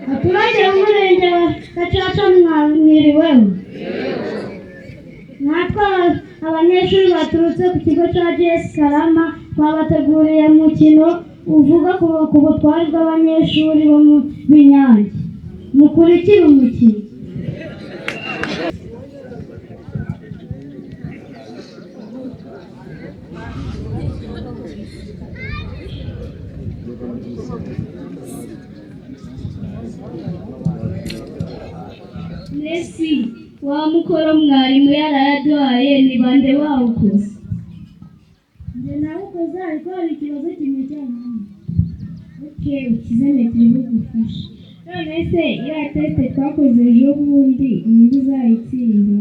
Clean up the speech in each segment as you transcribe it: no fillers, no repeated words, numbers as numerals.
abaturage b'umurenge wa Gacaca mwiriweho. Natwe abanyeshuri baturutse ku kigo cya GS Karama twabateguriye umukino uvuga ku butwari bw'abanyeshuri bo mu Binyange. Mukurikire umukino. Nesi wa mukoro mwarimu yarayaduhaye ni bande wawukoze? Nje nawukoze ariko hari ikibazo kimwe cyane. Okay, ukizane turigufasha. None se ya teste twakoze ejo bundi niba uzayitsinda?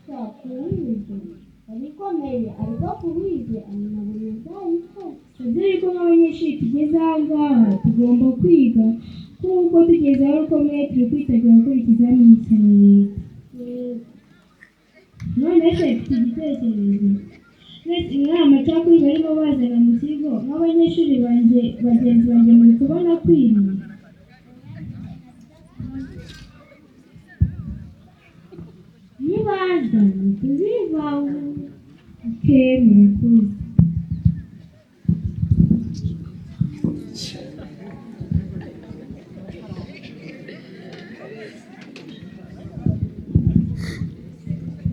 Twakuwize abikomeye ariko kuwize anabona zayiko. Tuziko nk'abanyeshuri tugeze ahangaha tugomba kwiga kuko tugeze aho rukomeye turi kwitegura gukora ikizamini cya leta. None se mfite igitekerezo. Mwese inama cyangwa barimo bazana mu kigo nk'abanyeshuri bagenzi banjye muri kubona kwiga. Nibaza tuzivaho. Okay, murakoze.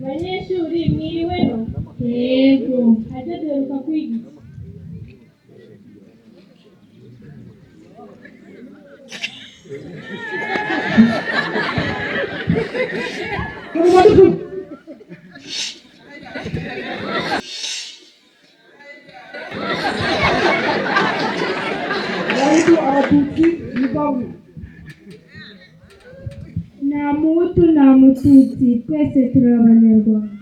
Banyeshuri mwiriweho? Yego. Aje duheruka kwiga. Nta muhutu nta mututsi twese turi abanyarwanda.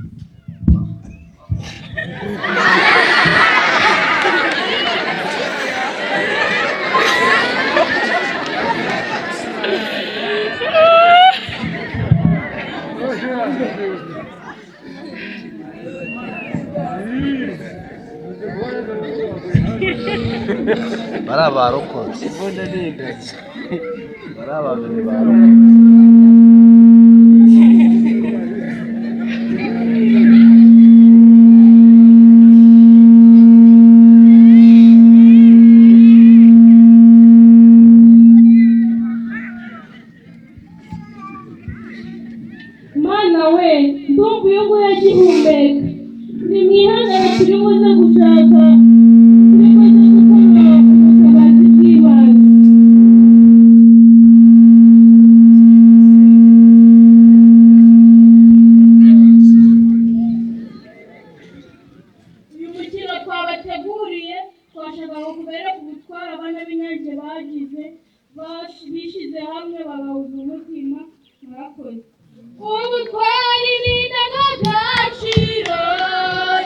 Barabarokotse mbona n'ingagi barabagane Mana we ndumva uyu nguyu agihumeka. Ni mwihangane turi buze gushaka twabateguriye twashakaga kubera ku gutwara abana b'Inyange bagize bishyize hamwe bagahuza umutima. Murakoze. Ubutwari ni indangagaciro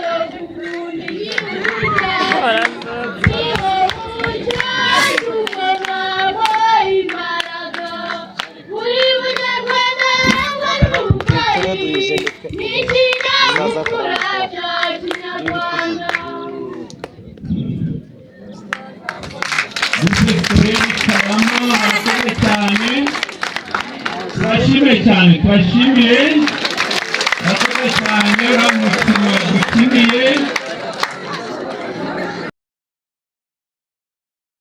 yo gukunda igihugu cyacu. Niwo mucyo tubonamo imbaraga. Buri munyarwanda arangwa n'ubutwari n'ikinyabupfura cya Kinyarwanda. Twashimiye cyane uramutima dukiniye